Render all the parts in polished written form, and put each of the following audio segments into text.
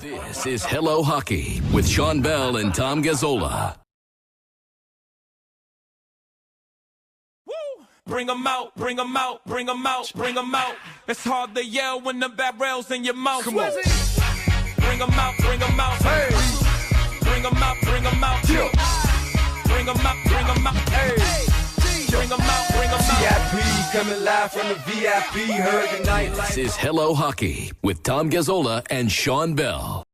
This is Hello Hockey with Sean Bell and Tom Gazzola. Bring them out, bring them out, bring them out, bring them out. It's hard to yell when the barrel's in your mouth. Come on. Bring them out, bring them out. Hey. Bring them out, bring them out. Bring them out, bring them out. Hey. Bring them out, bring them out. VIP coming live from the VIP. Heard tonight. This is Hello Hockey with Tom Gazzola and Sean Bell.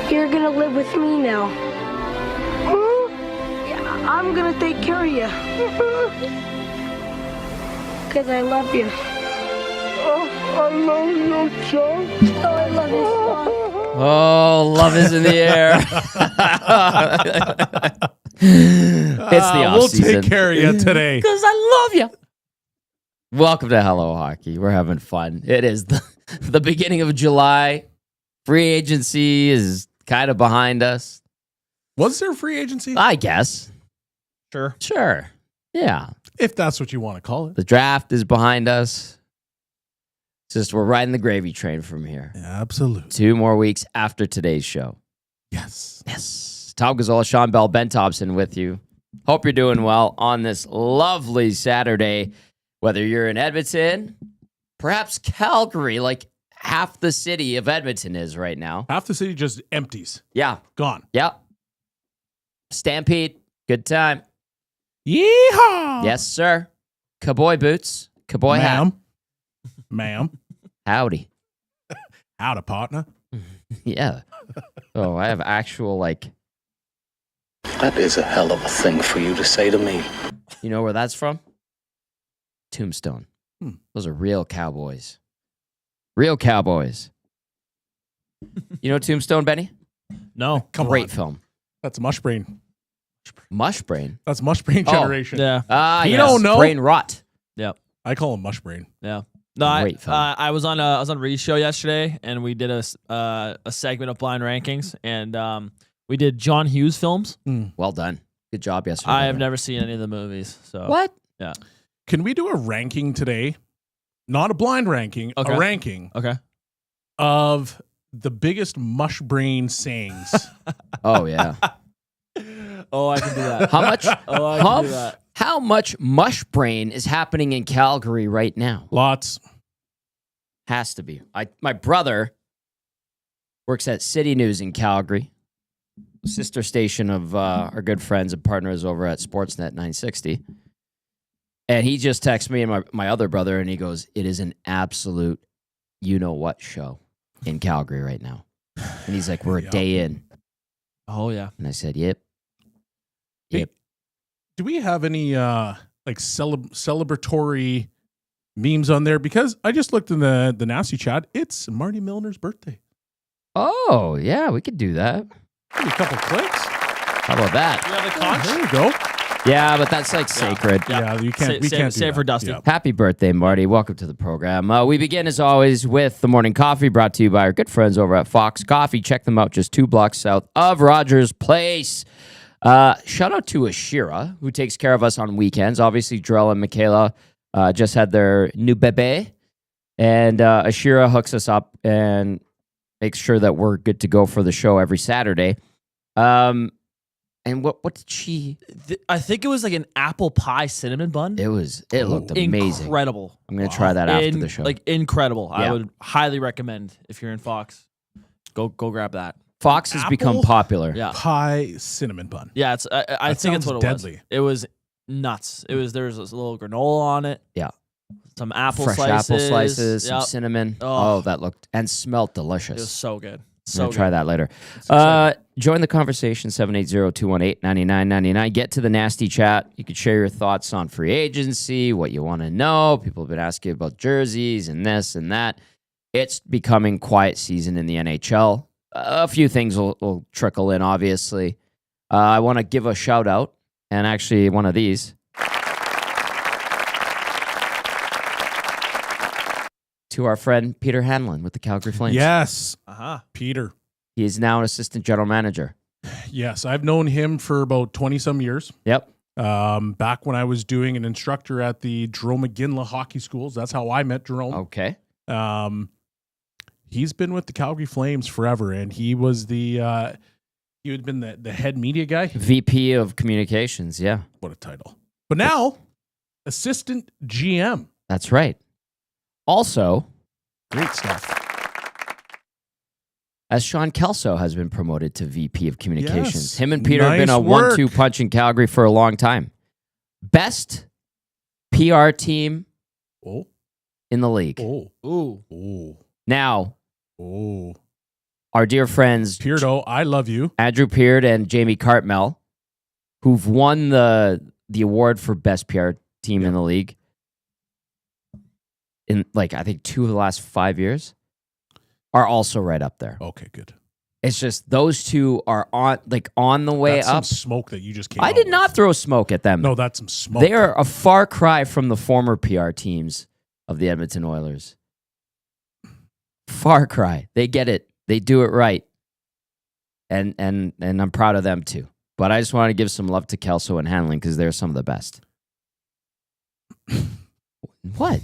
You're gonna live with me now. Yeah, I'm gonna take care of you. Because I love you. Oh, I love you, John. Oh, I love you, John. Oh, love is in the air. It's the off We'll season. take care of you today. Because I love you. Welcome to Hello Hockey. We're having fun. It is the beginning of July. Free agency is kind of behind us. Was there free agency? I guess. Sure. Yeah. If that's what you want to call it. The draft is behind us. It's just we're riding the gravy train from here. Absolutely. 2 more weeks after today's show. Yes. Tom Gazzola, Sean Bell, Ben Thompson with you. Hope you're doing well on this lovely Saturday. Whether you're in Edmonton, perhaps Calgary, like half the city of Edmonton is right now. Half the city just empties. Yeah. Gone. Yep. Stampede. Good time. Yeehaw! Yes, sir. Cowboy boots. Cowboy hat. Ma'am. Howdy. Howdy, partner. Yeah. Oh, I have actual, like... That is a hell of a thing for you to say to me. You know where that's from? Tombstone. Those are real cowboys. Real cowboys. You know Tombstone, Benny? No. Great film. That's Mushbrain. Mushbrain? That's Mushbrain generation. Yeah. You You don't know? Brain rot. Yep. I call him Mushbrain. Yeah. No, Great film. I was on Reed's show yesterday, and we did a segment of blind rankings, and we did John Hughes films. Well done. Good job yesterday. I have never seen any of the movies. So What? Yeah. Can we do a ranking today? Not a blind ranking, Okay. a ranking Okay. of the biggest Mushbrain sayings. Oh, yeah. Oh, I can do that. How much? Oh, I can do that. How much Mushbrain is happening in Calgary right now? Lots. Has to be. My brother works at City News in Calgary, sister station of our good friends and partners over at Sportsnet 960. And he just texted me and my other brother, and he goes, "It is an absolute you-know-what show in Calgary right now." And he's like, "We're a day in." Oh, yeah. And I said, "Yep." Hey, do we have any celebratory memes on there? Because I just looked in the nasty chat. It's Marty Milner's birthday. Oh, yeah, we could do that. Maybe a couple clicks. How about that? You have the conch? There you go. Yeah, but that's like sacred. Yeah, you can't. We can't do save that. for Dusty. Yeah. Happy birthday, Marty. Welcome to the program. We begin, as always, with the morning coffee brought to you by our good friends over at Fox Coffee. Check them out just 2 blocks south of Rogers Place. Shout out to Ashira, who takes care of us on weekends. Obviously, Drell and Michaela just had their new bebe. And Ashira hooks us up and makes sure that we're good to go for the show every Saturday. And what did she... I think it was like an apple pie cinnamon bun. It looked amazing. Incredible. I'm going to try that after the show. Like incredible. Yeah. I would highly recommend if you're in Fox, go grab that. Fox has become popular. Yeah. Pie cinnamon bun. Yeah, it's. I think it's sounds what it deadly. was. It was nuts. It was. There was a little granola on it. Yeah. Some apple Fresh slices. apple slices, some Yep. cinnamon. Oh. Oh, that looked and smelled It was delicious. so good. I'm So going to try good. that later. exciting. Join the conversation, 780-218-9999. Get to the nasty chat. You could share your thoughts on free agency, what you want to know. People have been asking about jerseys and this and that. It's becoming quiet season in the NHL. A few things will trickle in, obviously. I want to give a shout out, and actually one of these, to our friend Peter Hanlon with the Calgary Flames. Yes, Uh-huh. Peter. He is now an assistant general manager. Yes, I've known him for about 20-some years. Yep. Back when I was doing an instructor at the Jerome McGinley Hockey Schools. That's how I met Jerome. Okay. he's been with the Calgary Flames forever, and he was he had been the head media guy. VP of Communications, yeah. What a title. But now, assistant GM. That's right. Also, Great stuff. as Sean Kelso has been promoted to VP of Communications. Yes. Him and Peter have been Nice a work. 1-2 punch in Calgary for a long time. Best PR team Oh, in the league. oh, Ooh. oh, Now, oh. our dear friends Peardo, I love you. Andrew Peard and Jamie Cartmel, who've won the award for best PR team in the league in I think 2 of the last 5 years, are also right up there. Okay, good. It's just those two are on the way That's up. some smoke that you just came I out did with. not throw smoke at them. No, that's some smoke. They are a far cry from the former PR teams of the Edmonton Oilers. Far cry. They get it. They do it right. And I'm proud of them too. But I just want to give some love to Kelso and Hanlon because they're some of the best. What?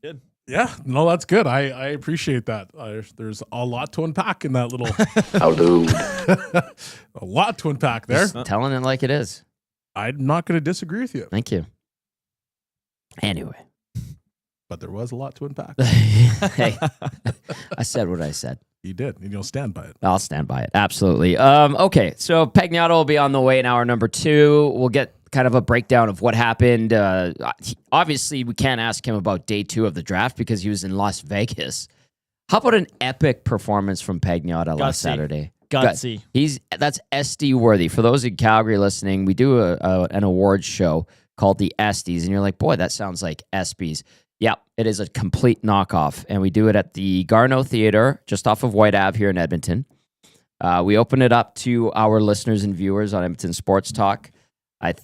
Good. Yeah, no, that's good. I appreciate that. There's a lot to unpack in that little. How do? A lot to unpack there. Just telling it like it is. I'm not going to disagree with you, Thank you. Anyway. but there was a lot to unpack. Hey, I said what I said. You did, and you'll stand by it. I'll stand by it. Absolutely. Okay, so Pagnotta will be on the way in hour number 2. We'll get kind of a breakdown of what happened. Obviously, we can't ask him about day 2 of the draft because he was in Las Vegas. How about an epic performance from Pagnotta last Saturday? Gutsy. That's SD worthy. For those in Calgary listening, we do an awards show called the Esties, and you're like, boy, that sounds like ESPYs. Yeah, it is a complete knockoff, and we do it at the Garneau Theater, just off of White Ave here in Edmonton. We open it up to our listeners and viewers on Edmonton Sports Talk.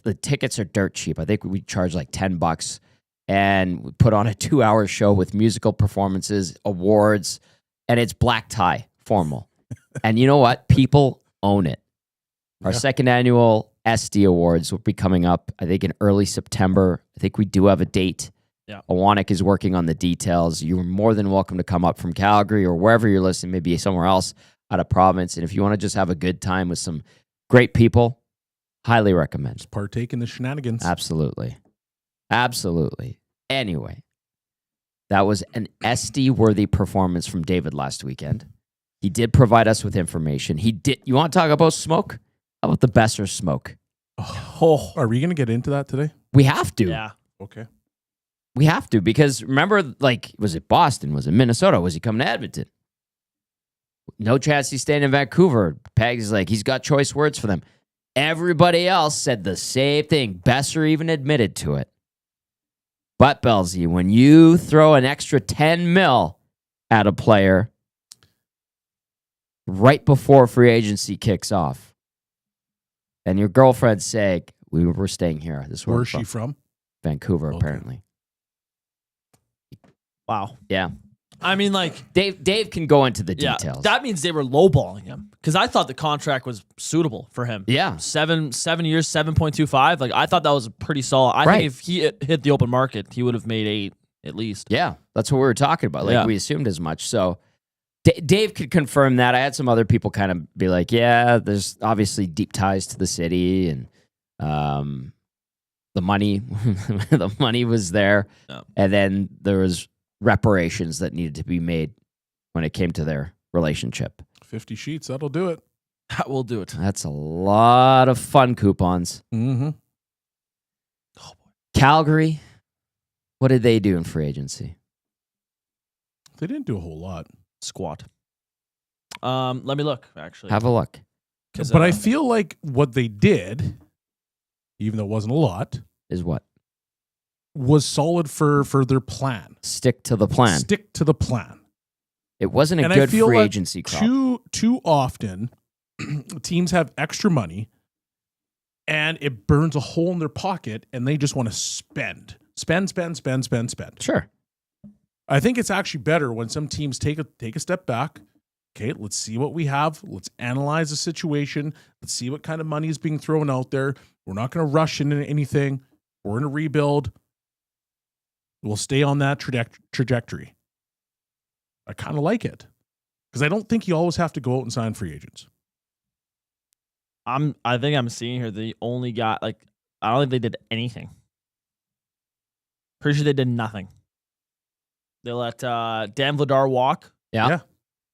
The tickets are dirt cheap. I think we charge like $10, and we put on a 2-hour show with musical performances, awards, and it's black tie, formal. And you know what? People own it. Our second annual SD Awards will be coming up, I think, in early September. I think we do have a date. Yeah. Awanik is working on the details. You're more than welcome to come up from Calgary or wherever you're listening, maybe somewhere else out of province. And if you want to just have a good time with some great people, highly recommend. Partake in the shenanigans. Absolutely. Absolutely. Anyway, that was an SD-worthy performance from David last weekend. He did provide us with information. You want to talk about smoke? How about the Besser smoke? Oh, are we going to get into that today? We have to. Yeah. Okay. We have to because remember, was it Boston? Was it Minnesota? Was he coming to Edmonton? No chance he's staying in Vancouver. Peg's he's got choice words for them. Everybody else said the same thing. Besser even admitted to it. But Bellezy, when you throw an extra $10 million at a player right before free agency kicks off, and your girlfriend's saying, we're staying here. This is where Where's she from? Vancouver, Okay. apparently. Wow. Yeah. I mean, Dave can go into the yeah, details. that means they were lowballing him because I thought the contract was suitable for him. Yeah. 7 years, 7.25. I thought that was pretty solid. I Right. think if he hit the open market, he would have made 8 at least. Yeah, that's what we were talking about. Yeah. We assumed as much. So Dave could confirm that. I had some other people kind of be like, yeah, there's obviously deep ties to the city and the money, the money was there. Yeah. And then there was reparations that needed to be made when it came to their relationship. 50 sheets. That'll do it. That will do it. That's a lot of fun coupons. Mm-hmm. Calgary, what did they do in free agency? They didn't do a whole lot. Squat. Let me look, actually. Have a look. But I feel like what they did, even though it wasn't a lot, Is what? was solid for their plan. Stick to the plan. Stick to the plan. It wasn't a And I good feel free like agency crop. Too often, teams have extra money, and it burns a hole in their pocket, and they just want to spend. Spend. Sure. I think it's actually better when some teams take a step back. Okay, let's see what we have. Let's analyze the situation. Let's see what kind of money is being thrown out there. We're not going to rush into anything. We're in a rebuild. We'll stay on that trajectory. I kind of like it because I don't think you always have to go out and sign free agents. I think I'm seeing here the only guy, like, I don't think they did anything. Pretty sure they did nothing. They let Dan Vladar walk. Yeah.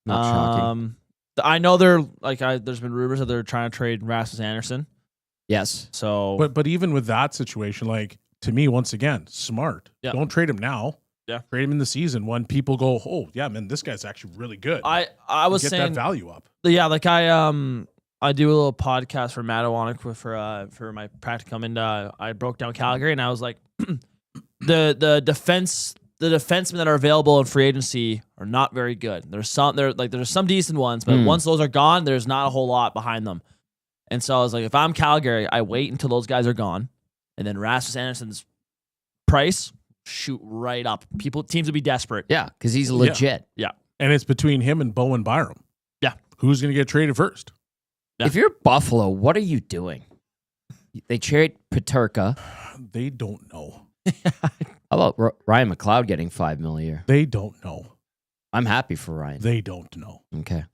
Not shocking. I know they're like, there's been rumors that they're trying to trade Rasmus Anderson. Yes. So, But even with that situation, like, to me, once again, smart. Yeah. Don't trade him now. Yeah. Trade him in the season when people go, oh, yeah, man, this guy's actually really good. I was get saying that value up. Yeah, like I do a little podcast for Mattawanna for my practicum, and I broke down Calgary, and I was like, the defensemen that are available in free agency are not very good. There's some decent ones, but once those are gone, there's not a whole lot behind them. And so I was like, if I'm Calgary, I wait until those guys are gone, and then Rasmus Anderson's price shoot right up. Teams would be desperate. Yeah, because he's legit. Yeah. And it's between him and Bowen Byram. Yeah. Who's going to get traded first? Yeah. If you're Buffalo, what are you doing? They trade Peterka. They don't know. How about Ryan McLeod getting $5 million a year? They don't know. I'm happy for Ryan. They don't know. Okay.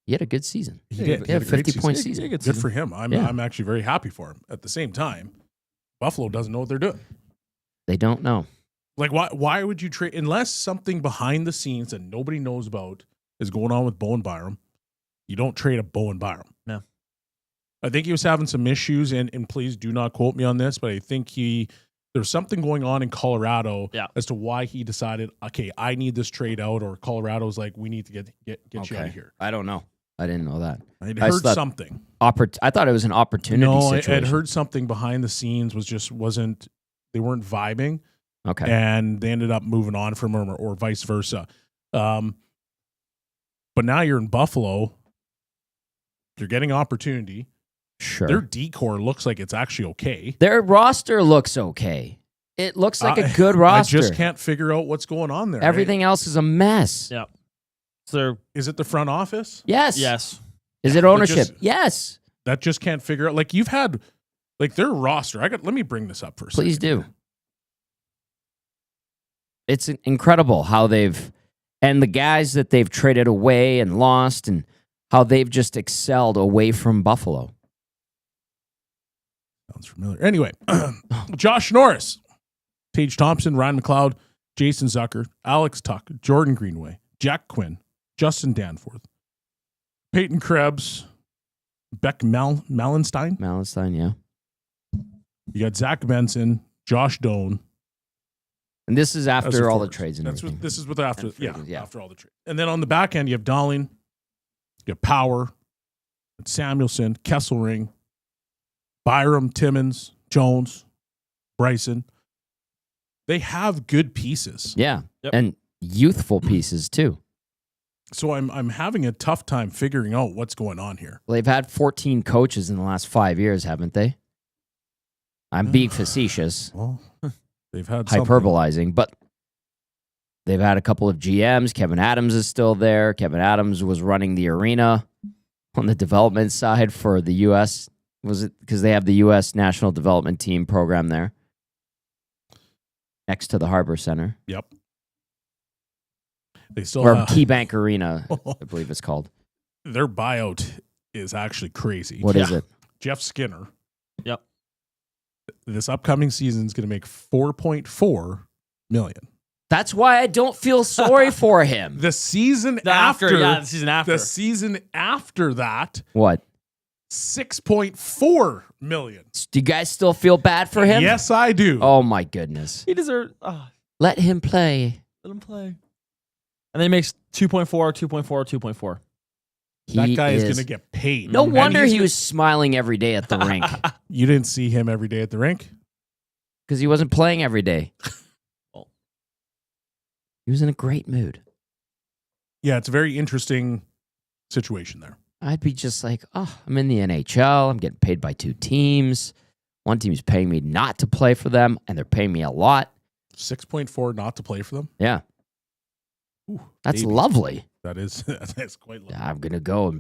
He had a good season. He did. He had a great 50-point season. Good for him. I'm actually very happy for him. At the same time, Buffalo doesn't know what they're doing. They don't know. Like, why would you trade unless something behind the scenes that nobody knows about is going on with Bowen Byram? You don't trade a Bowen Byram. No. I think he was having some issues, and please do not quote me on this, but I think there's something going on in Colorado as to why he decided, okay, I need this trade out, or Colorado's like, we need to get you out of here. I don't know. I didn't know that. I heard something. I thought it was an opportunity situation. I had heard something behind the scenes they weren't vibing. Okay. And they ended up moving on from him or vice versa. But now you're in Buffalo. You're getting opportunity. Sure. Their decor looks like it's actually okay. Their roster looks okay. It looks like a good roster. I just can't figure out what's going on there. Everything else is a mess. Yeah. So is it the front office? Yes. Yes. Is it ownership? Yes. That just can't figure out. Like, you've had, like, their roster. Let me bring this up for a second. Please do. It's incredible how and the guys that they've traded away and lost, and how they've just excelled away from Buffalo. Sounds familiar. Anyway, Josh Norris, Tage Thompson, Ryan McLeod, Jason Zucker, Alex Tuck, Jordan Greenway, Jack Quinn, Justin Danforth, Peyton Krebs, Beck Malenstein. Malenstein, yeah. You got Zach Benson, Josh Doan. And this is after all the trades and everything. This is with after all the trades. And then on the back end, you have Darling, you have Power, Samuelson, Kesselring, Byram, Timmins, Jones, Bryson. They have good pieces. Yeah. Yep. And youthful pieces too. So I'm having a tough time figuring out what's going on here. Well, they've had 14 coaches in the last 5 years, haven't they? I'm being facetious. Well, they've had hyperbolizing, but they've had a couple of GMs. Kevin Adams is still there. Kevin Adams was running the arena on the development side for the U.S. Was it because they have the U.S. National Development Team program there next to the Harbor Center? Yep. They still or have KeyBank Arena, I believe it's called. Their buyout is actually crazy. What is it? Jeff Skinner. Yep. This upcoming season is going to make $4.4 million. That's why I don't feel sorry for him. The season after the season after that, what? $6.4 million. Do you guys still feel bad for him? Yes, I do. Oh my goodness. He deserves. Let him play. Let him play. And then he makes 2.4, 2.4, 2.4. That guy is going to get paid. No wonder he was smiling every day at the rink. You didn't see him every day at the rink? Because he wasn't playing every day. Oh. He was in a great mood. Yeah, it's a very interesting situation there. I'd be just like, oh, I'm in the NHL. I'm getting paid by two teams. One team's paying me not to play for them, and they're paying me a lot. 6.4 not to play for them? Yeah. Ooh, that's baby. Lovely. That's quite lovely. I'm going to go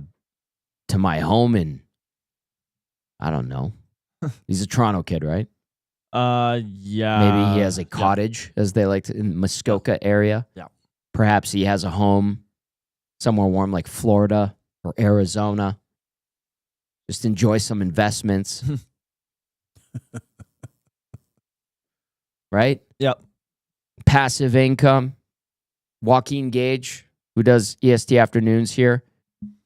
to my home in, I don't know. He's a Toronto kid, right? Yeah. Maybe he has a cottage, as they like to, in Muskoka area. Yeah. perhaps he has a home somewhere warm like Florida or Arizona. Just enjoy some investments. Right? Yep. Passive income. Joaquin Gage, who does EST afternoons here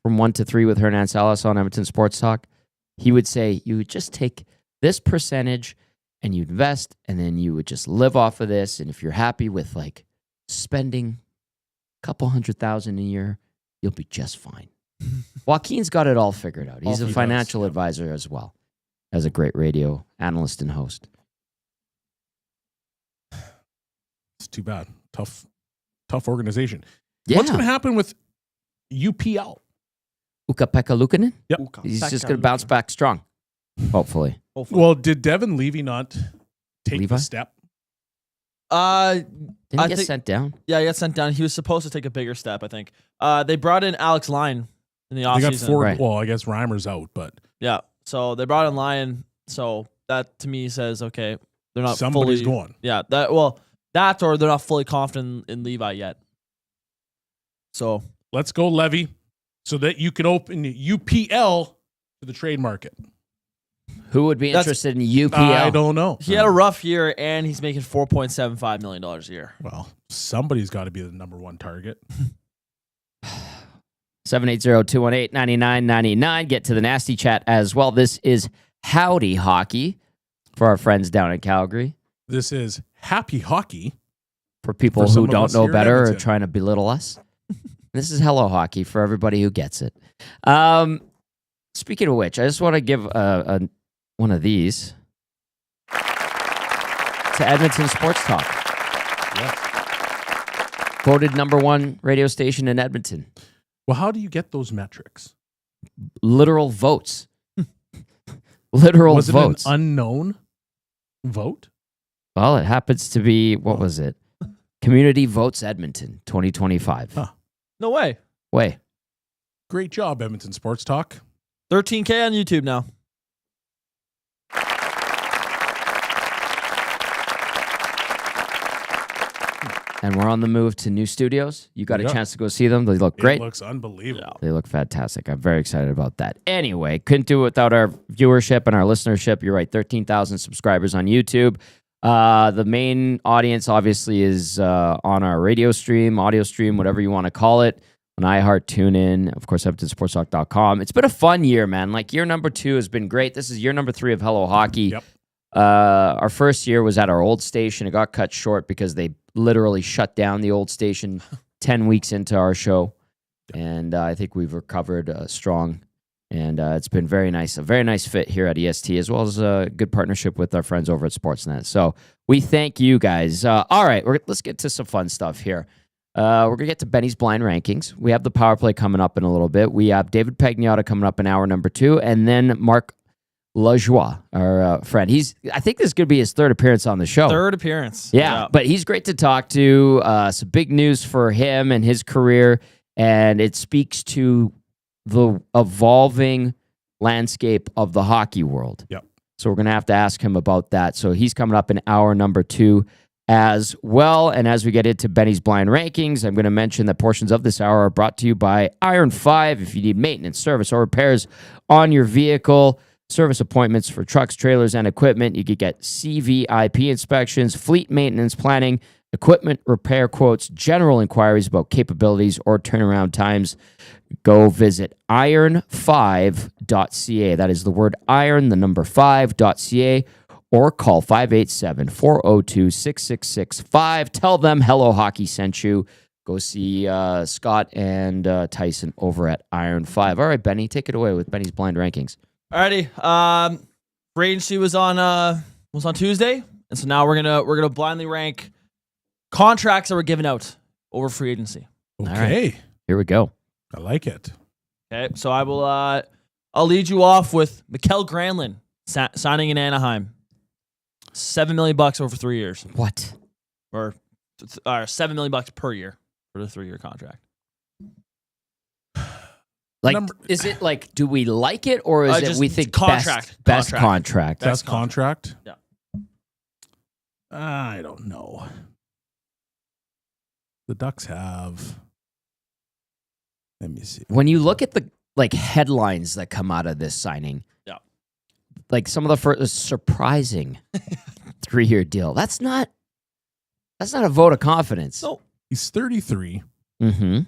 from 1 to 3 with Hernan Salas on Edmonton Sports Talk, he would say you would just take this percentage and you'd invest, and then you would just live off of this. And if you're happy with like spending a couple $100,000 a year, you'll be just fine. Joaquin's got it all figured out. He's a financial advisor as well as a great radio analyst and host. It's too bad. Tough organization. Yeah. What's going to happen with UPL? Ukko-Pekka Luukkonen? Yep. He's just going to bounce back strong, hopefully. Well, did Devin Levy not take the step? Didn't he get sent down? Yeah, he got sent down. He was supposed to take a bigger step, I think. They brought in Alex Lyon in the offseason. They got 4. Right. Well, I guess Reimer's out, but yeah. So they brought in Lyon. So that to me says, okay, they're not somebody's fully, going. Yeah, that or they're not fully confident in Levi yet. So let's go Levy, so that you can open UPL to the trade market. Who would be interested in UPL? I don't know. He had a rough year, and he's making $4.75 million a year. Well, somebody's got to be the number one target. 780-218-9999. Get to the nasty chat as well. This is Howdy Hockey for our friends down in Calgary. This is Happy Hockey for people who don't know better or trying to belittle us. This is Hello Hockey for everybody who gets it. Speaking of which, I just want to give one of these to Edmonton Sports Talk. Yes. Voted number 1 radio station in Edmonton. Well, how do you get those metrics? Literal votes. Literal votes. Was it an unknown vote? Well, it happens to be, what was it? Community Votes Edmonton 2025. Huh. No way. Great job, Edmonton Sports Talk. 13K on YouTube now. And we're on the move to new studios. You got a chance to go see them. They look great. It looks unbelievable. They look fantastic. I'm very excited about that. Anyway, couldn't do it without our viewership and our listenership. You're right, 13,000 subscribers on YouTube. The main audience, obviously, is on our radio stream, audio stream, whatever you want to call it, on iHeart, TuneIn, of course, EdmontonSportsTalk.com. It's been a fun year, man. Like, year number 2 has been great. This is year number 3 of Hello Hockey. Yep. Our first year was at our old station. It got cut short because they literally shut down the old station 10 weeks into our show. And I think we've recovered strong. And it's been very nice. A very nice fit here at EST, as well as a good partnership with our friends over at Sportsnet. So we thank you guys. All right, let's get to some fun stuff here. We're going to get to Benny's Blind Rankings. We have the power play coming up in a little bit. We have David Pagnotta coming up in hour number 2, and then Marc Lajoie, our friend. I think this is going to be his 3rd appearance on the show. 3rd appearance. Yeah, but he's great to talk to. Some big news for him and his career, and it speaks to the evolving landscape of the hockey world. Yep. So we're going to have to ask him about that. So he's coming up in hour number 2 as well. And as we get into Benny's Blind Rankings, I'm going to mention that portions of this hour are brought to you by Iron 5. If you need maintenance, service, or repairs on your vehicle, service appointments for trucks, trailers, and equipment, you could get CVIP inspections, fleet maintenance planning, equipment repair quotes, general inquiries about capabilities or turnaround times. Go visit iron5.ca. That is the word iron, the number 5.ca, or call 587-402-6665. Tell them Hello Hockey sent you. Go see Scott and Tyson over at Iron 5. All right, Benny, take it away with Benny's Blind Rankings. Alrighty. Free agency was on Tuesday, and so now we're gonna blindly rank contracts that were given out over free agency. Okay. Right. Here we go. I like it. Okay, so I will. I'll lead you off with Mikael Granlund signing in Anaheim. $7 million over 3 years. What? Or $7 million per year for the 3-year contract. Like, is it like, do we like it, or is it we think contract, best contract? Best contract? Yeah. I don't know. The Ducks have. Let me see. When you look at the headlines that come out of this signing, Yeah. like some of the first surprising 3-year deal. That's not a vote of confidence. No. He's 33. Mm-hmm.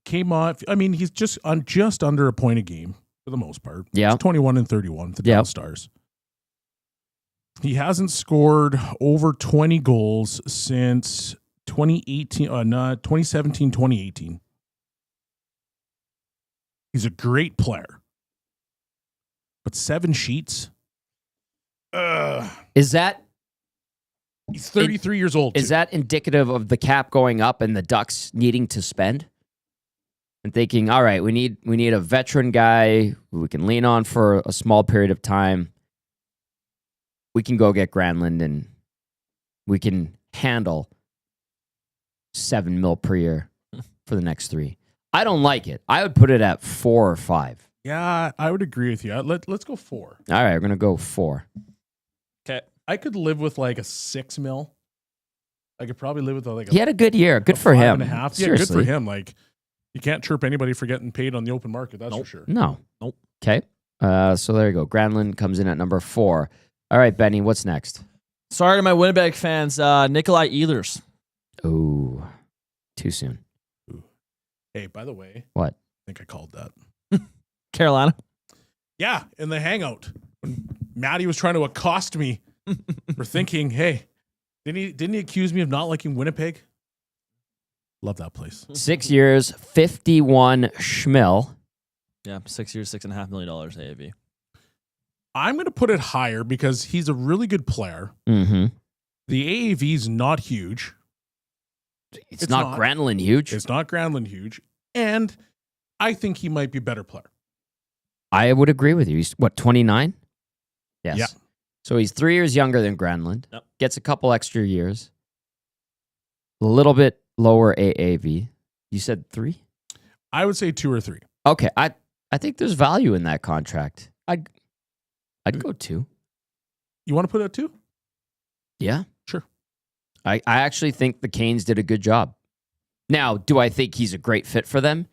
Came off. I mean, he's just under a point a game for the most part. Yeah. He's 21 and 31 for the Dallas Stars. He hasn't scored over 20 goals since 2017, 2018. He's a great player. But 7 sheets? Is that He's 33 years old. Is that indicative of the cap going up and the Ducks needing to spend? And thinking, all right, we need a veteran guy who we can lean on for a small period of time. We can go get Granlund and we can handle $7 million per year for the next 3. I don't like it. I would put it at 4 or 5. Yeah, I would agree with you. Let's go 4. All right, we're going to go 4. Okay. I could live with like a $6 million. I could probably live with He had a good year. Good for him. 5.5. Yeah, Seriously. good for him. Like, you can't chirp anybody for getting paid on the open market. That's for sure. No. Nope. Okay. So there you go. Granlund comes in at number 4. All right, Benny, what's next? Sorry to my Winnipeg fans. Nikolai Ehlers. Ooh, too soon. Hey, by the way. What? I think I called that. Carolina. Yeah, in the hangout. When Maddie was trying to accost me for thinking, hey, didn't he accuse me of not liking Winnipeg? Love that place. 6 years, 51 schmil. Yeah, 6 years, $6.5 million AAV. I'm going to put it higher because he's a really good player. Mm-hmm. The AAV is not huge. It's not Granlund huge. It's not Granlund huge. And I think he might be a better player. I would agree with you. He's, 29? Yes. Yeah. So he's 3 years younger than Granlund. Yep. Gets a couple extra years. A little bit lower AAV. You said 3? I would say 2 or 3. Okay. I think there's value in that contract. I'd go 2. You want to put it at 2? Yeah. Sure. I actually think the Canes did a good job. Now, do I think he's a great fit for them?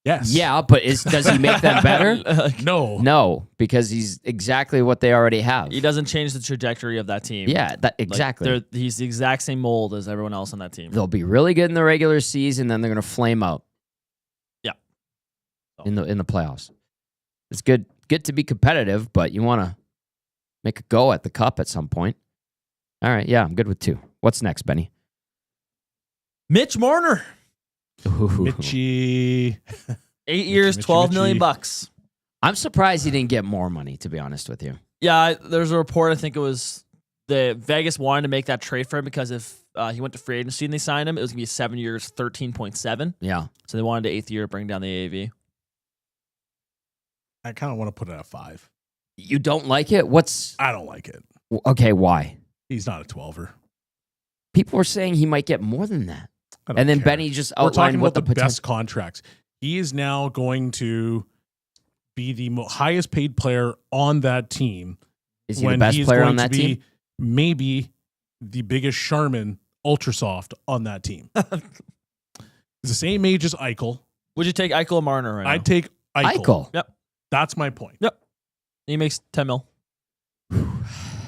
Yes. Yeah, but does he make them better? No. No, because he's exactly what they already have. He doesn't change the trajectory of that team. Yeah, exactly. He's the exact same mold as everyone else on that team. They'll be really good in the regular season, then they're going to flame out. Yeah. In the playoffs. It's good to be competitive, but you want to make a go at the cup at some point. All right, yeah, I'm good with 2. What's next, Benny? Mitch Marner. Mitchie. 8 years, $12 million bucks. I'm surprised he didn't get more money, to be honest with you. Yeah, there's a report. I think it was the Vegas wanted to make that trade for him because if he went to free agency and they signed him, it was gonna be 7 years, 13.7. Yeah. So they wanted the 8th year to bring down the AAV. I kind of want to put it at 5. You don't like it? I don't like it. Okay, why? He's not a 12er. People were saying he might get more than that. And then care. Benny just We're talking outlined what about the the best contracts. He is now going to be the highest paid player on that team. Is he the best player on that team? Maybe the biggest Charmin Ultrasoft on that team. He's the same age as Eichel. Would you take Eichel or Marner right now? I'd take Eichel. Yep. That's my point. Yep. He makes 10 mil.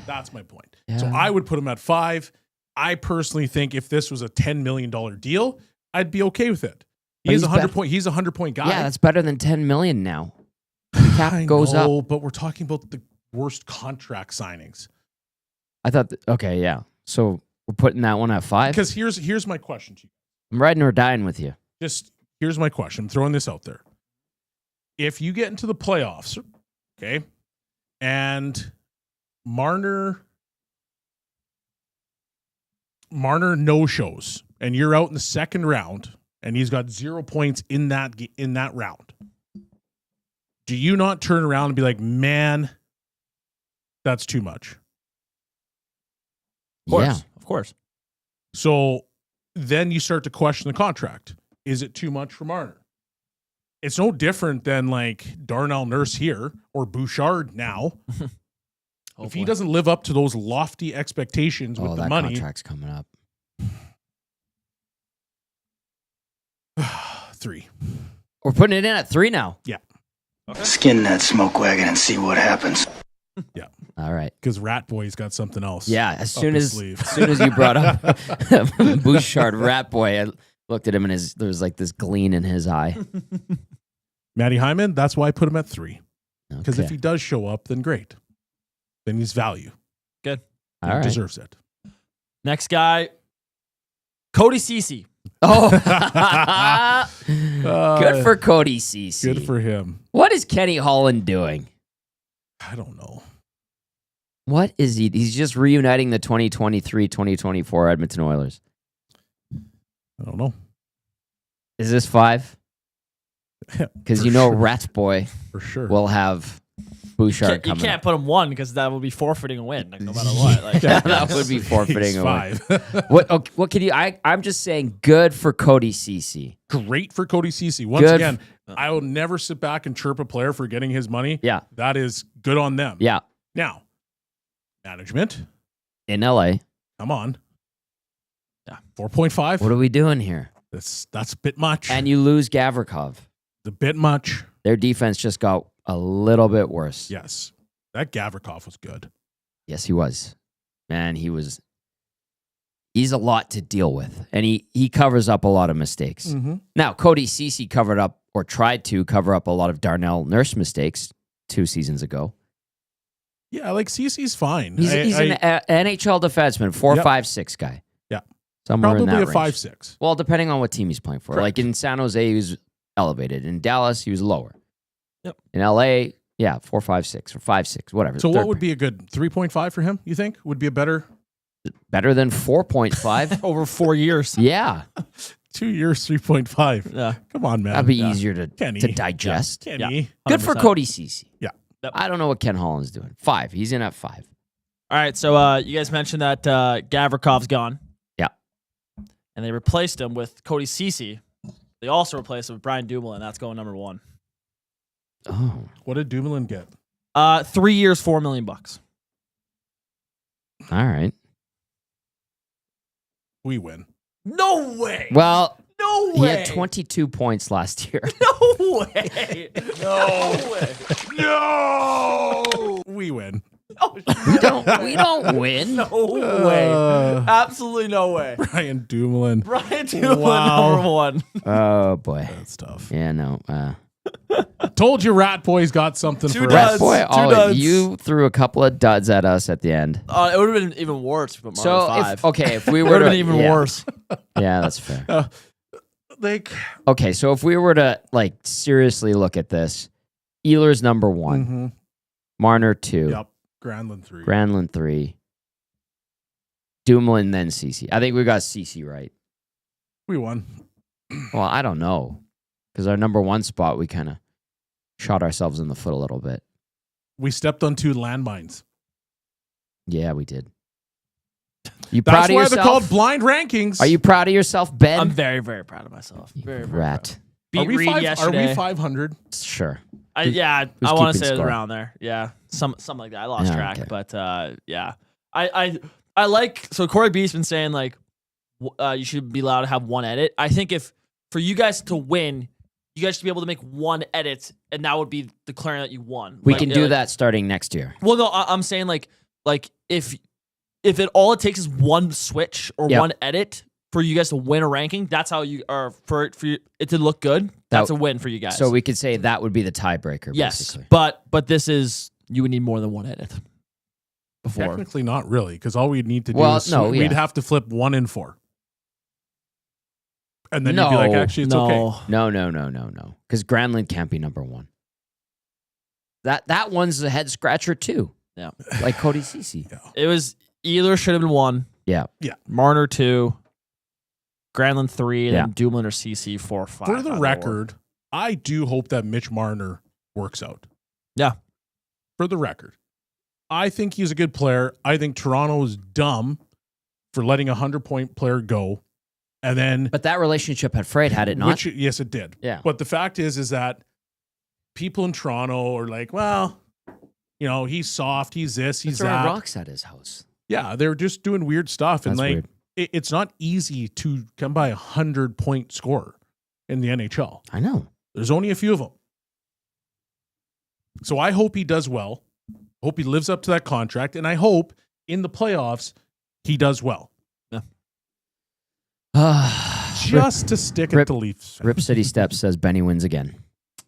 That's my point. Yeah. So I would put him at 5. I personally think if this was a $10 million deal, I'd be okay with it. He's a 100-point guy. Yeah, that's better than $10 million now. The cap goes up. But we're talking about the worst contract signings. I thought, okay, yeah. So we're putting that one at 5? Because here's my question to you. I'm riding or dying with you. Just here's my question. I'm throwing this out there. If you get into the playoffs, okay, and Marner no-shows, and you're out in the second round, and he's got 0 points in that round, do you not turn around and be like, man, that's too much? Of course. Yeah. Of course. So then you start to question the contract. Is it too much for Marner? It's no different than like Darnell Nurse here or Bouchard now. If he doesn't live up to those lofty expectations with the that money, contract's coming up. 3. We're putting it in at 3 now. Yeah. Skin that smoke wagon and see what happens. Yeah. All right. Because Rat Boy's got something else. Yeah. As soon his as sleeve. you brought up Bouchard, Rat Boy, I looked at him and there was like this gleam in his eye. Matty Hyman, that's why I put him at 3. Because Okay. if he does show up, then great. Then he's value. Good. All He right. deserves it. Next guy, Cody Ceci. Oh, good for Cody Ceci. Good for him. What is Kenny Holland doing? I don't know. What is he? He's just reuniting the 2023-2024 Edmonton Oilers. I don't know. Is this 5? Because For sure. sure. Rat Boy For sure. will have Bouchard You coming can't up. put him 1 because that would be forfeiting a win, like, no matter what. Like, That would be forfeiting He's a win. 5. What can you? I'm just saying, good for Cody Ceci. Great for Cody Ceci. Once Good. again, I will never sit back and chirp a player for getting his money. Yeah, That is good on them. yeah. Now, management, In LA, come on. Yeah. 4.5. what are we doing here? That's a bit much. And you lose Gavrikov. a bit much. Their defense just got a little bit worse. Yes. That Gavrikov was good. Yes, he was. Man, he's a lot to deal with. And he covers up a lot of mistakes. Mm-hmm. Now, Cody Ceci covered up or tried to cover up a lot of Darnell Nurse mistakes 2 seasons ago. Yeah, like Cece's fine. He's an NHL defenseman, 4.56 guy. Yeah. Somewhere in Probably that a range. 5.6. Well, depending on what team he's playing for. Correct. Like in San Jose, he was elevated. In Dallas, he was lower. Yep. In LA, 4.56 or 5.6, whatever. So Third what would be a good 3.5 for him, you think? Would be a better better than 4.5? over 4 years. Yeah. 2 years, 3.5. Yeah. Come on, man. That'd be easier to Kenny. digest. Kenny. Good for 100%. Cody Ceci. Yeah. Yep. I don't know what Ken Holland's doing. 5. He's in at 5. All right, so you guys mentioned that Gavrikov's gone. Yeah. And they replaced him with Cody Ceci. They also replaced him with Brian Dumoulin. That's going number 1. Oh. What did Dumoulin get? 3 years, $4 million. All right. We win. No way. Well, No he way. had 22 points last year. No way. No way. No! We win. we don't win. No way. Absolutely no way. Brian Dumoulin. Brian Dumoulin, Wow. number 1. Oh boy. That's tough. Yeah, no. Told you Rat Boy's got something Two for duds. us. Boy, duds. you threw a couple of duds at us at the end. It would have been even worse if we put Marner So 5. if we It were would to have been even yeah. worse. Yeah, that's fair. Like, Okay, so if we were to like seriously look at this, Ehlers number 1, mhm. Marner 2, Yep. Granlund 3. Granlund 3, Dumoulin, then Ceci. I think we got Ceci right. We won. Well, I don't know, because our number 1 spot we kind of shot ourselves in the foot a little bit. We stepped on 2 landmines. Yeah, we did. You That's proud of why yourself? they're called blind rankings. Are you proud of yourself, Ben? I'm very, very proud of myself. Very, very Rat. proud. Are Beat we, Reed are yesterday. we 500? Sure. I who's want to say it was keeping around there. Yeah, something like that. I lost Yeah, track, okay. but yeah, I like. So Corey B's been saying like you should be allowed to have 1 edit. I think if for you guys to win, you guys should be able to make 1 edit, and that would be declaring that you won. We Like, can do that starting next year. Well, no, I'm saying like if all it takes is 1 switch or Yep. 1 edit for you guys to win a ranking, that's how you are for it to look good. That's a win for you guys. So we could say that would be the tiebreaker, yes, basically. but this is you would need more than 1 edit before. Technically not really, because all we'd need to do Well, is no, we'd yeah. have to flip 1 and 4. And then you'd be like, No, actually, it's okay. No. Because Granlund can't be number 1. That one's a head scratcher too. Yeah. Like Cody Ceci. It was either should have been 1, Yeah. Marner 2, Granlund 3, and Yeah. then Dumoulin or CC 4, 5. For the either record, I do hope that Mitch Marner works out. Yeah. For the record, I think he's a good player. I think Toronto is dumb for letting a 100-point player go. And then, But that relationship had frayed, had it not? yes, it did. Yeah. But the fact is that people in Toronto are like, well, He's soft, he's this, he's throwing that. rocks at his house. Yeah, they're just doing weird stuff. And That's like, weird. it's not easy to come by 100-point scorer in the NHL. I know. There's only a few of them. So I hope he does well. I hope he lives up to that contract. And I hope in the playoffs, he does well. Just to stick at the Leafs. Rip City Steps says Benny wins again.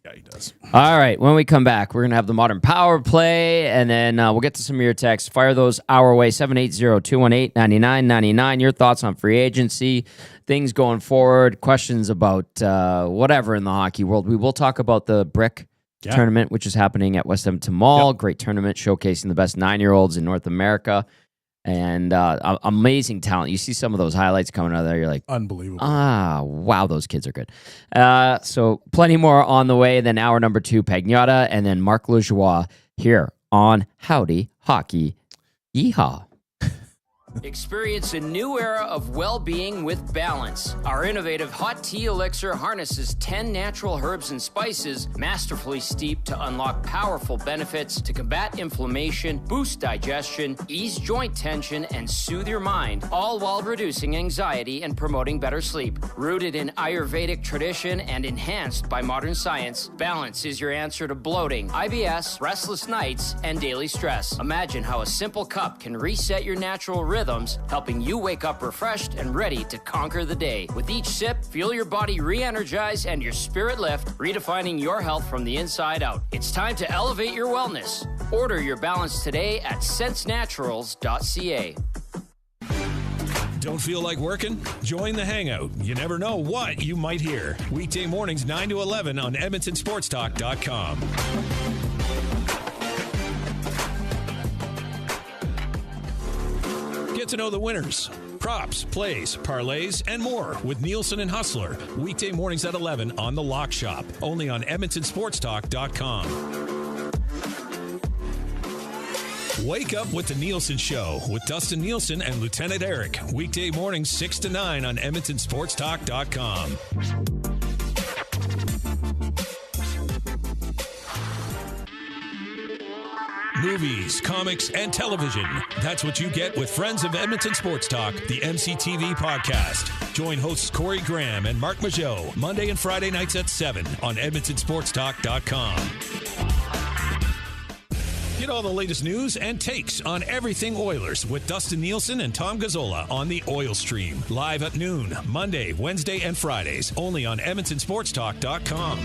Yeah, he does. All right. When we come back, we're going to have the modern power play, and then we'll get to some of your texts. Fire those our way, 780-218-9999. Your thoughts on free agency, things going forward, questions about whatever in the hockey world. We will talk about the Brick tournament, which is happening at West Edmonton Mall. Yep. Great tournament showcasing the best 9-year-olds in North America. And amazing talent. You see some of those highlights coming out of there. You're like, unbelievable. Wow, those kids are good. So plenty more on the way. Then hour number 2, Pagnotta, and then Marc Lajoie here on Howdy Hockey. Yeehaw. Experience a new era of well-being with Balance. Our innovative hot tea elixir harnesses 10 natural herbs and spices masterfully steeped to unlock powerful benefits to combat inflammation, boost digestion, ease joint tension, and soothe your mind, all while reducing anxiety and promoting better sleep. Rooted in Ayurvedic tradition and enhanced by modern science, Balance is your answer to bloating, IBS, restless nights, and daily stress. Imagine how a simple cup can reset your natural rhythms, helping you wake up refreshed and ready to conquer the day. With each sip, feel your body re-energize and your spirit lift, redefining your health from the inside out. It's time to elevate your wellness. Order your Balance today at sensenaturals.ca. Don't feel like working? Join the Hangout. You never know what you might hear. Weekday mornings 9 to 11 on EdmontonSportsTalk.com. Get to know the winners, props, plays, parlays, and more with Nielsen and Hustler. Weekday mornings at 11 on The Lock Shop. Only on EdmontonSportsTalk.com. Wake up with the Nielsen Show with Dustin Nielsen and Lieutenant Eric. Weekday mornings 6 to 9 on EdmontonSportsTalk.com. Movies, comics, and television. That's what you get with Friends of Edmonton Sports Talk, the MCTV podcast. Join hosts Corey Graham and Marc Lajoie Monday and Friday nights at 7 on EdmontonSportsTalk.com. Get all the latest news and takes on everything Oilers with Dustin Nielsen and Tom Gazzola on the Oil Stream. Live at noon, Monday, Wednesday, and Fridays. Only on EdmontonSportsTalk.com.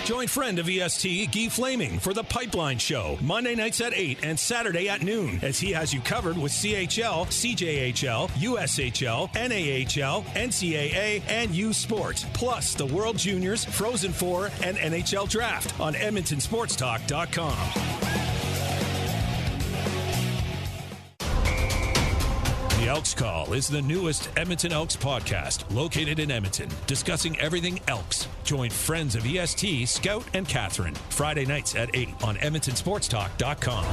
Join friend of EST, Guy Flaming, for The Pipeline Show, Monday nights at 8 and Saturday at noon, as he has you covered with CHL, CJHL, USHL, NAHL, NCAA, and U Sports, plus the World Juniors, Frozen Four, and NHL Draft on EdmontonSportsTalk.com. The Elks Call is the newest Edmonton Elks podcast, located in Edmonton, discussing everything Elks. Join friends of EST, Scout and Catherine, Friday nights at 8 on EdmontonSportsTalk.com.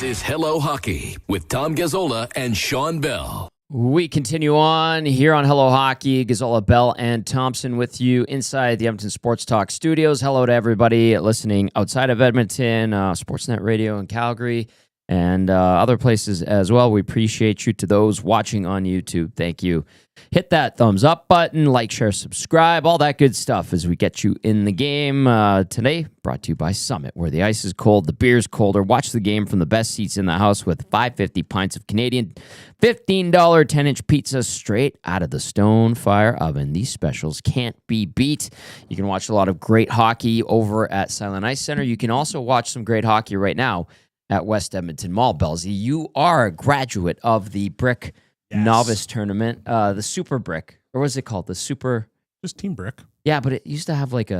Is Hello Hockey with Tom Gazzola and Sean Bell. We continue on here on Hello Hockey. Gazzola, Bell, and Thompson with you inside the Edmonton Sports Talk studios. Hello to everybody listening outside of Edmonton, Sportsnet Radio in Calgary, and other places as well. We appreciate you. To those watching on YouTube, thank you. Hit that thumbs up button, like, share, subscribe, all that good stuff as we get you in the game. Today, brought to you by Summit, where the ice is cold, the beer's colder. Watch the game from the best seats in the house with 550 pints of Canadian $15 10-inch pizza straight out of the stone fire oven. These specials can't be beat. You can watch a lot of great hockey over at Silent Ice Center. You can also watch some great hockey right now at West Edmonton Mall. Bellezy, you are a graduate of the Brick Novice Tournament, the Super Brick, or what was it called? The Super... Just Team Brick. Yeah, but it used to have like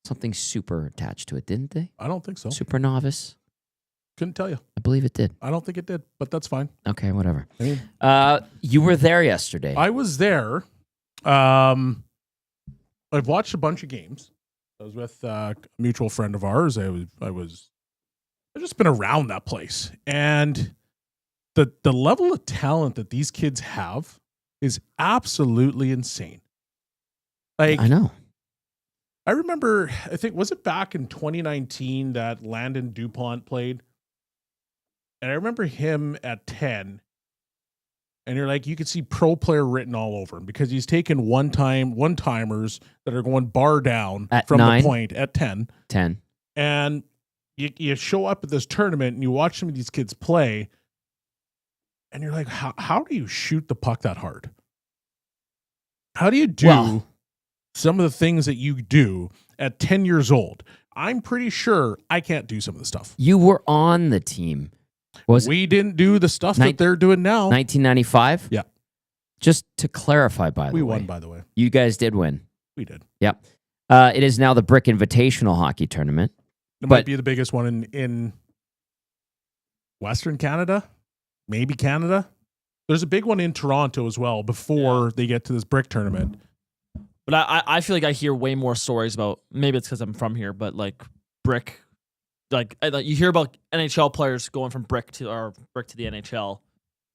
something super attached to it, didn't they? I don't think so. Super Novice? Couldn't tell you. I believe it did. I don't think it did, but that's fine. Okay, whatever. I mean, you were there yesterday. I was there. I've watched a bunch of games. I was with a mutual friend of ours. I've just been around that place, and the level of talent that these kids have is absolutely insane. Like, I know. I remember, I think, was it back in 2019 that Landon DuPont played? And I remember him at 10. And you're like, you could see pro player written all over him because he's taken one-timers that are going bar down at from 9, the point at 10. 10. And you show up at this tournament and you watch some of these kids play. And you're like, how do you shoot the puck that hard? How do you do some of the things that you do at 10 years old? I'm pretty sure I can't do some of the stuff. You were on the team. We didn't do the stuff that they're doing now. 1995? Yeah. Just to clarify, by the way. We won, by the way. You guys did win. We did. Yep. It is now the Brick Invitational Hockey Tournament. It might be the biggest one in Western Canada, maybe Canada. There's a big one in Toronto as well before they get to this Brick tournament. But I feel like I hear way more stories about, maybe it's because I'm from here, but like Brick, like you hear about NHL players going from Brick to the NHL,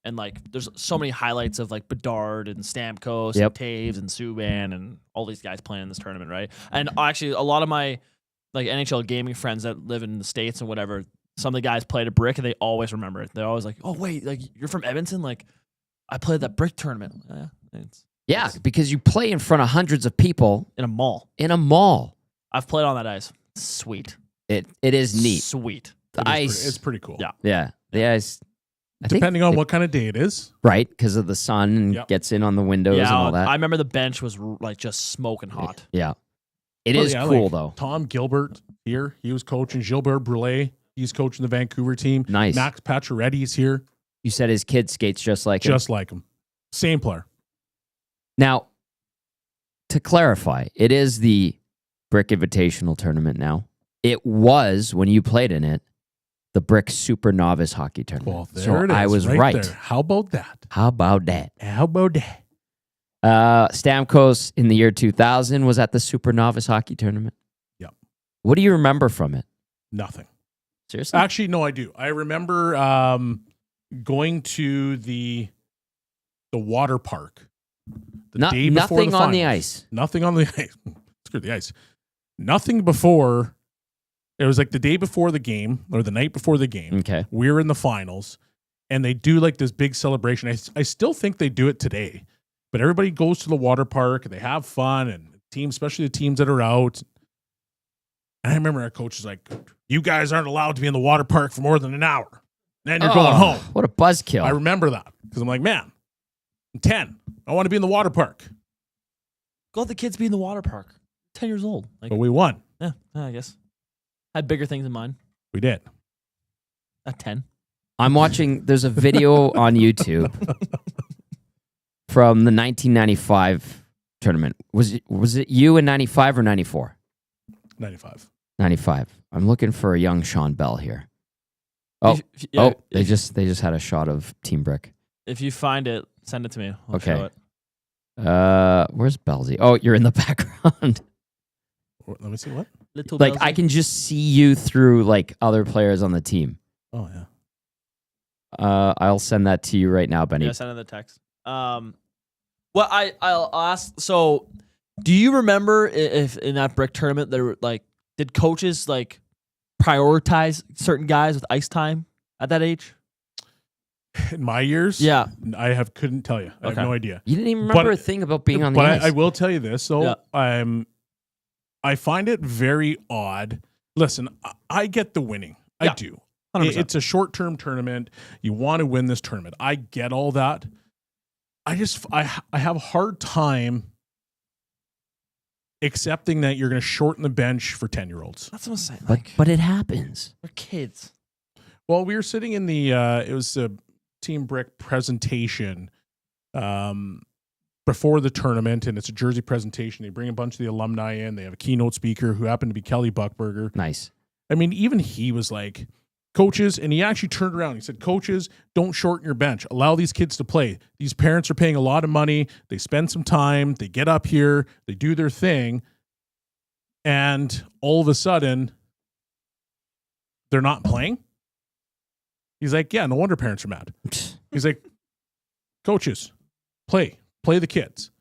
and like there's so many highlights of like Bedard and Stamkos and Taves and Subban and all these guys playing in this tournament, right? And actually, a lot of my like NHL gaming friends that live in the States and whatever, some of the guys played a Brick and they always remember it. They're always like, "Oh wait, like you're from Edmonton? Like I played that Brick tournament." Yeah, because you play in front of hundreds of people in a mall. I've played on that ice. Sweet. It is neat. Sweet. The ice. It's pretty cool. Yeah. The ice. Depending on what kind of day it is. Right, because of the sun and gets in on the windows and all that. I remember the bench was like just smoking hot. Yeah. It is cool, though. Tom Gilbert here. He was coaching. Gilbert Brulé. He's coaching the Vancouver team. Nice. Max Pacioretty's here. You said his kid skates just like him? Just like him. Same player. Now, to clarify, it is the Brick Invitational Tournament now. It was, when you played in it, the Brick Super Novice Hockey Tournament. Well, there so it is, I was right. there. How about that? Stamkos in the year 2000 was at the Super Novice Hockey Tournament. Yep. What do you remember from it? Nothing. Seriously? Actually, no, I do. I remember going to the water park the day before nothing the on the finals. ice. Nothing on the ice. Screw the ice. Nothing before. It was like the day before the game or the night before the game. Okay. We were in the finals, and they do like this big celebration. I still think they do it today, but everybody goes to the water park and they have fun, and teams, especially the teams that are out. And I remember our coach was like, "You guys aren't allowed to be in the water park for more than an hour. Then you're going home." What a buzzkill. I remember that because I'm like, man, I'm 10. I want to be in the water park. Go let the kids be in the water park. 10 years old. Like, But we won. Yeah, I guess. Had bigger things in mind. We did. At 10. I'm watching, there's a video on YouTube from the 1995 tournament. Was it you in 95 or 94? 95. 95. I'm looking for a young Sean Bell here. They just had a shot of Team Brick. If you find it, send it to me. I'll Okay. show it. Where's Bellezy? Oh, you're in the background. Let me see what? Little Like Bellezy. I can just see you through like other players on the team. Oh yeah. I'll send that to you right now, Benny. Yeah, send it the text. Well, I'll ask. So, do you remember if in that Brick tournament there were like, did coaches like prioritize certain guys with ice time at that age? In my years, Yeah. I couldn't tell you. I have Okay. no idea. You didn't even remember a thing about being on the ice. But I will tell you this, though. Yeah. I find it very odd. Listen, I get the winning. Yeah. I do. 100%. It's a short-term tournament. You want to win this tournament. I get all that. I have a hard time accepting that you're going to shorten the bench for 10-year-olds. That's what I'm saying. But it happens. They're kids. Well, we were sitting in the it was a Team Brick presentation before the tournament, and it's a jersey presentation. They bring a bunch of the alumni in. They have a keynote speaker who happened to be Kelly Buckberger. Nice. I mean, even he was like, coaches, and he actually turned around. He said, coaches, don't shorten your bench. Allow these kids to play. These parents are paying a lot of money. They spend some time. They get up here. They do their thing. and all of a sudden they're not playing. He's like, yeah, no wonder parents are mad. He's like, coaches, play the kids.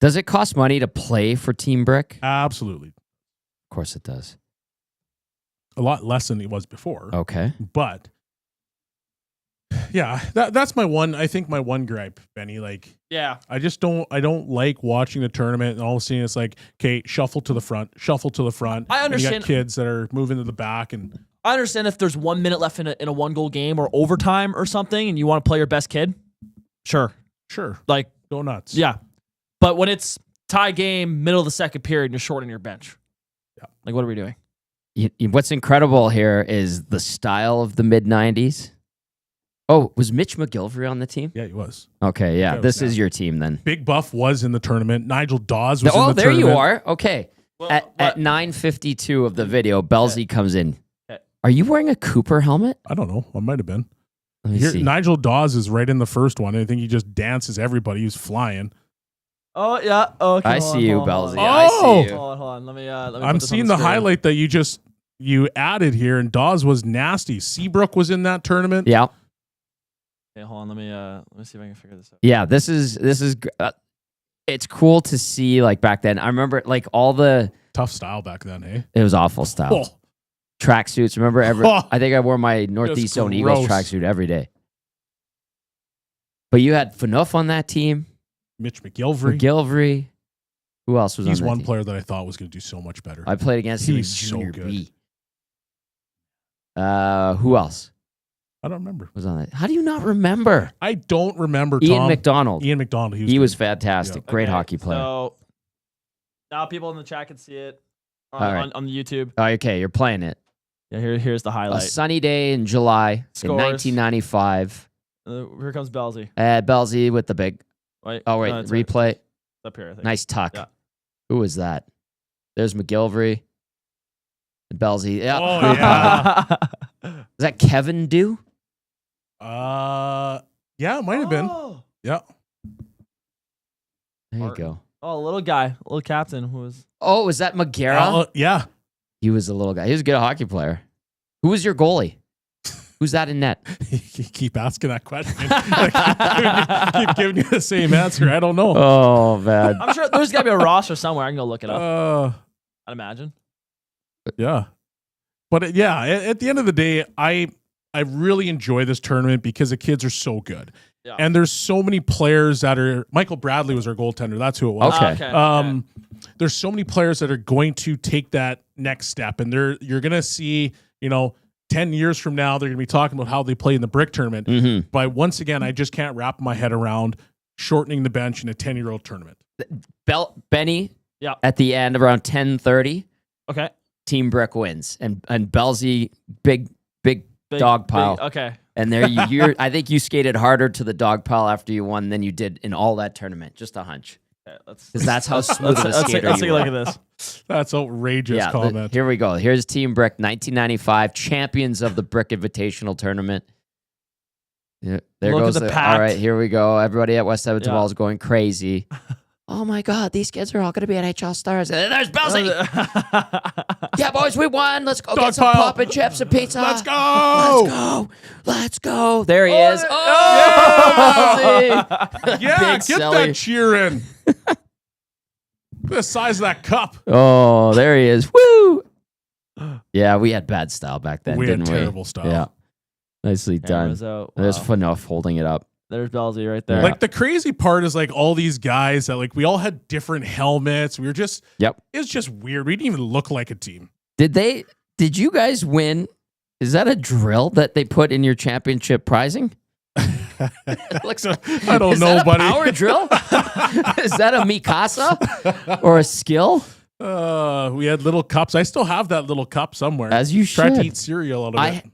Does it cost money to play for Team Brick? Absolutely. Of course it does. A lot less than it was before. Okay. But yeah, that's my one gripe, Benny. Like, yeah, I don't like watching the tournament and all of a sudden it's like, okay, shuffle to the front. I understand. You got kids that are moving to the back, and I understand if there's 1 minute left in a 1-goal game or overtime or something and you want to play your best kid. Sure. Like, go nuts. Yeah. But when it's tie game, middle of the second period, and you're shorting your bench. Yeah. Like, what are we doing? What's incredible here is the style of the mid-90s. Oh, was Mitch McGilvery on the team? Yeah, he was. Okay, yeah. This is your team then. Big Buff was in the tournament. Nigel Dawes was in the tournament. Oh, there you are. Okay. Well, at 9:52 of the video, Bellezy comes in. Okay. Are you wearing a Cooper helmet? I don't know. I might have been. Let me see. Nigel Dawes is right in the first one. I think he just dances everybody. He's flying. Oh, yeah. Okay, I see you, Bellezy. I see you. Hold on. Let me I'm seeing the highlight that you added here, and Dawes was nasty. Seabrook was in that tournament. Yeah. Okay, hold on. Let me see if I can figure this out. Yeah, this is it's cool to see, like, back then. I remember, like, all the tough style back then, hey? It was awful style. Oh. Tracksuits. Remember, I think I wore my Northeast Zone Eagles tracksuit every day. But you had Phaneuf on that team. Mitch McGilvery. Who else was on that team? He's one player that I thought was going to do so much better. I played against him in Junior B. Who else? I don't remember. Was on that? How do you not remember? I don't remember. Ian McDonald. He was fantastic. Yeah. Great hockey player. So now people in the chat can see it on the YouTube. Okay, you're playing it. Yeah, here's the highlight. A sunny day in July in 1995. Here comes Bellezy. Bellezy with the big. Wait, replay. Right. Up here, I think. Nice tuck. Yeah. Who was that? There's McGilvery. And Bellezy. Yeah. Oh, yeah. Is that Kevin Dew? Yeah, it might have been. Yeah. There you go. Oh, little guy, little captain who was. Oh, was that McGarrett? Yeah. He was a little guy. He was a good hockey player. Who was your goalie? Who's that in net? You keep asking that question. keep giving you the same answer. I don't know. Oh, man. I'm sure there's got to be a roster somewhere. I can go look it up. I'd imagine. Yeah. But at the end of the day, I really enjoy this tournament because the kids are so good. Yeah. And there's so many players that are... Michael Bradley was our goaltender. That's who it was. Okay. There's so many players that are going to take that next step. And you're going to see, 10 years from now, they're going to be talking about how they play in the brick tournament. Mm-hmm. But once again, I just can't wrap my head around shortening the bench in a 10-year-old tournament. Benny, at the end, around 10:30, okay, Team Brick wins. And Bellezy, big dog pile. Okay. And there you're I think you skated harder to the dog pile after you won than you did in all that tournament. Just a hunch. Because that's how smooth of a skater let's take a you look were. at this. That's outrageous comment. Here we go. Here's Team Brick, 1995, champions of the Brick Invitational Tournament. Yeah, there Look goes at the pack. All right, here we go. Everybody at West Edmonton Mall is going crazy. Oh my God, these kids are all going to be NHL stars. And there's Bellezy. Yeah, boys, we won. Let's go get some pop and chips and pizza. Let's go. Let's go. There he is. Oh, Bellezy. Yeah, Big get Selly. that cheer in. The size of that cup. Oh, there he is. Woo. Yeah, we had bad style back then, We had didn't we? terrible style. Yeah. Nicely done. There's Phaneuf holding it up. There's Bellezy right there. Like the crazy part is like all these guys that like we all had different helmets. We were just it was just weird. We didn't even look like a team. Did you guys win? Is that a drill that they put in your championship prizing? I don't know, buddy. Power drill? Is that a Mikasa or a skill? We had little cups. I still have that little cup somewhere. As you Tried to should. eat cereal out of it.